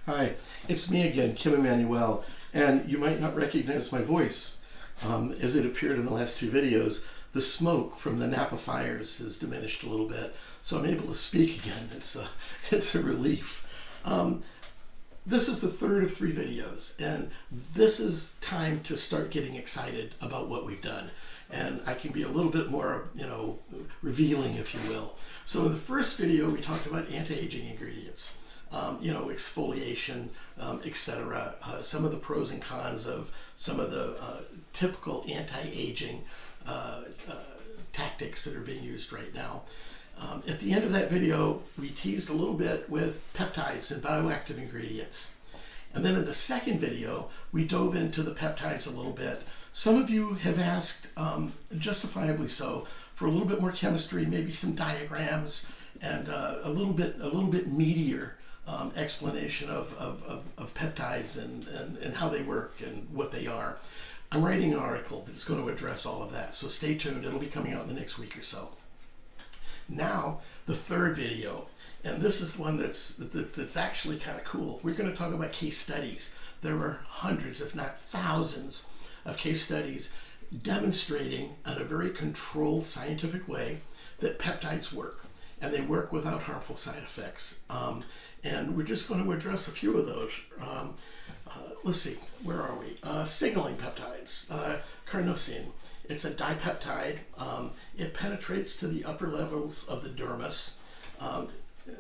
Hi, it's me again, Kim Emanuel, and you might not recognize my voice. As it appeared in the last two videos, the smoke from the Napa fires has diminished a little bit, so I'm able to speak again. It's a relief. This is the third of three videos, and this is time to start getting excited about what we've done. And I can be a little bit more, revealing, if you will. So in the first video, we talked about anti-aging ingredients. Exfoliation, etc. Some of the pros and cons of some of the typical anti-aging tactics that are being used right now. At the end of that video, we teased a little bit with peptides and bioactive ingredients. And then in the second video, we dove into the peptides a little bit. Some of you have asked, justifiably so, for a little bit more chemistry, maybe some diagrams, and a little bit meatier explanation of peptides and how they work and what they are. I'm writing an article that's going to address all of that, so stay tuned. It'll be coming out in the next week or so. Now, the third video, and this is one that's actually kind of cool. We're going to talk about case studies. There were hundreds, if not thousands, of case studies demonstrating in a very controlled scientific way that peptides work, and they work without harmful side effects. And we're just going to address a few of those. Let's see, where are we? Signaling peptides, carnosine. It's a dipeptide. It penetrates to the upper levels of the dermis.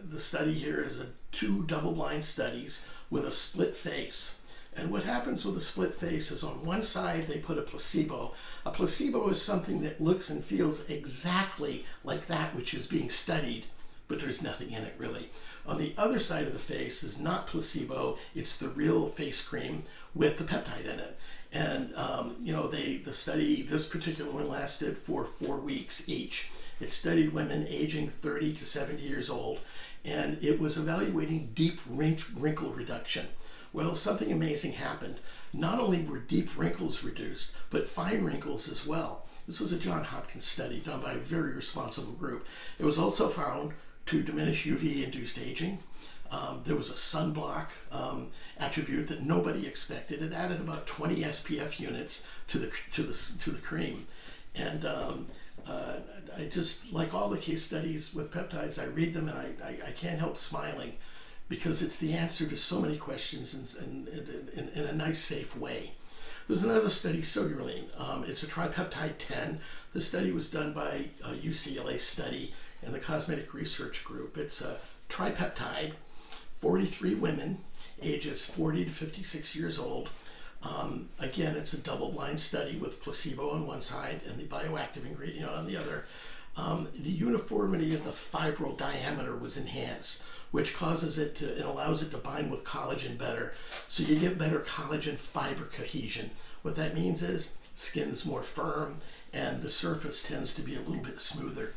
The study here is two double-blind studies with a split face. And what happens with a split face is on one side they put a placebo. A placebo is something that looks and feels exactly like that which is being studied, but there's nothing in it really. On the other side of the face is not placebo, it's the real face cream with the peptide in it. And the study, this particular one lasted for 4 weeks each. It studied women aging 30 to 70 years old, and it was evaluating deep wrinkle reduction. Well, something amazing happened. Not only were deep wrinkles reduced, but fine wrinkles as well. This was a Johns Hopkins study done by a very responsible group. It was also found to diminish UV-induced aging. There was a sunblock attribute that nobody expected. It added about 20 SPF units to the cream. And I just, like all the case studies with peptides, I read them and I can't help smiling, because it's the answer to so many questions in a nice, safe way. There's another study, sodiolene. It's a Tripeptide 10. The study was done by a UCLA study and the Cosmetic Research Group. It's a tripeptide, 43 women, ages 40 to 56 years old. Again, it's a double-blind study with placebo on one side and the bioactive ingredient on the other. The uniformity of the fibril diameter was enhanced, which causes it to, and allows it to bind with collagen better. So you get better collagen fiber cohesion. What that means is skin's more firm and the surface tends to be a little bit smoother.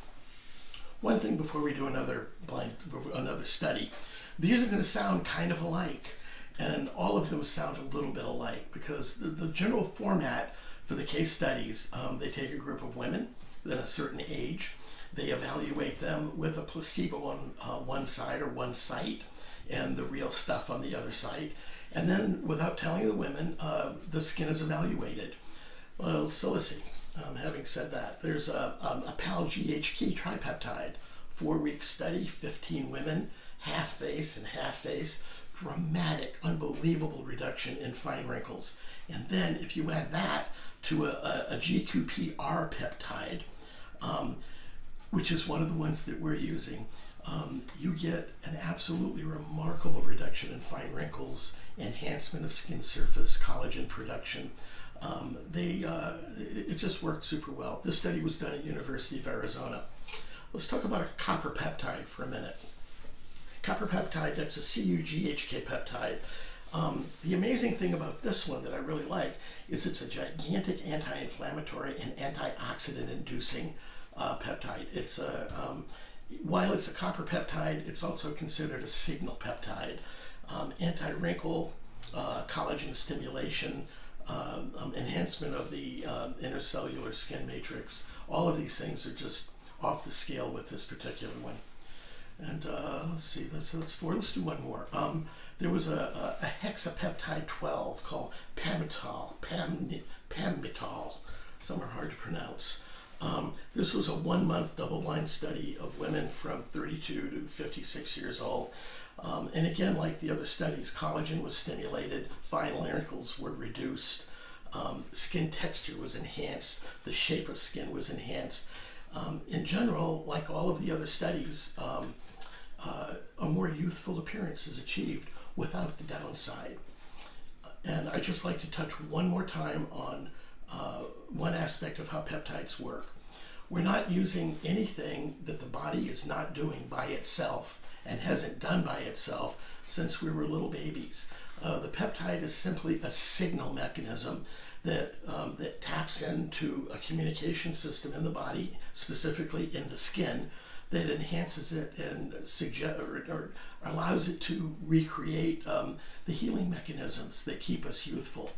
One thing before we do another study, these are going to sound kind of alike, and all of them sound a little bit alike, because the general format for the case studies, they take a group of women at a certain age, they evaluate them with a placebo on one side or one site and the real stuff on the other side, and then without telling the women, the skin is evaluated. Well, so let's see. Having said that, there's a PAL-GHK tripeptide, 4-week study, 15 women, half face and half face, dramatic, unbelievable reduction in fine wrinkles. And then if you add that to a GQPR peptide, which is one of the ones that we're using, you get an absolutely remarkable reduction in fine wrinkles, enhancement of skin surface, collagen production. It just worked super well. This study was done at University of Arizona. Let's talk about a copper peptide for a minute. Copper peptide, that's a CuGHK peptide. The amazing thing about this one that I really like is it's a gigantic anti-inflammatory and antioxidant-inducing peptide. While it's a copper peptide, it's also considered a signal peptide. Anti-wrinkle, collagen stimulation, enhancement of the intercellular skin matrix. All of these things are just off the scale with this particular one. And let's see, that's four. Let's do one more. There was a Hexa Peptide 12 called Pamitol. Some are hard to pronounce. This was a 1-month double-blind study of women from 32 to 56 years old. And again, like the other studies, collagen was stimulated, fine larynxes were reduced, skin texture was enhanced, the shape of skin was enhanced. In general, like all of the other studies, a more youthful appearance is achieved without the downside. And I'd just like to touch one more time on one aspect of how peptides work. We're not using anything that the body is not doing by itself and hasn't done by itself since we were little babies. The peptide is simply a signal mechanism that taps into a communication system in the body, specifically in the skin, that enhances it and or allows it to recreate the healing mechanisms that keep us youthful.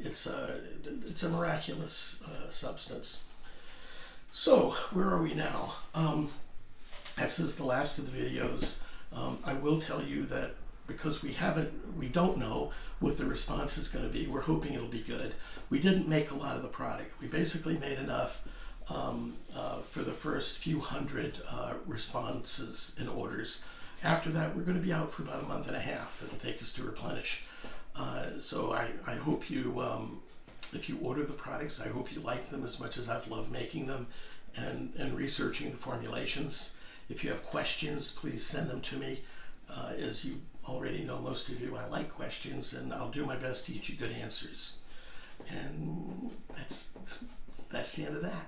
It's a miraculous substance. So where are we now? This is the last of the videos. I will tell you that because we don't know what the response is going to be. We're hoping it'll be good. We didn't make a lot of the product. We basically made enough for the first few hundred responses and orders. After that, we're going to be out for about a month and a half. It'll take us to replenish. So I hope you, if you order the products, I hope you like them as much as I've loved making them and researching the formulations. If you have questions, please send them to me. As you already know, most of you, I like questions, and I'll do my best to get you good answers. And that's the end of that.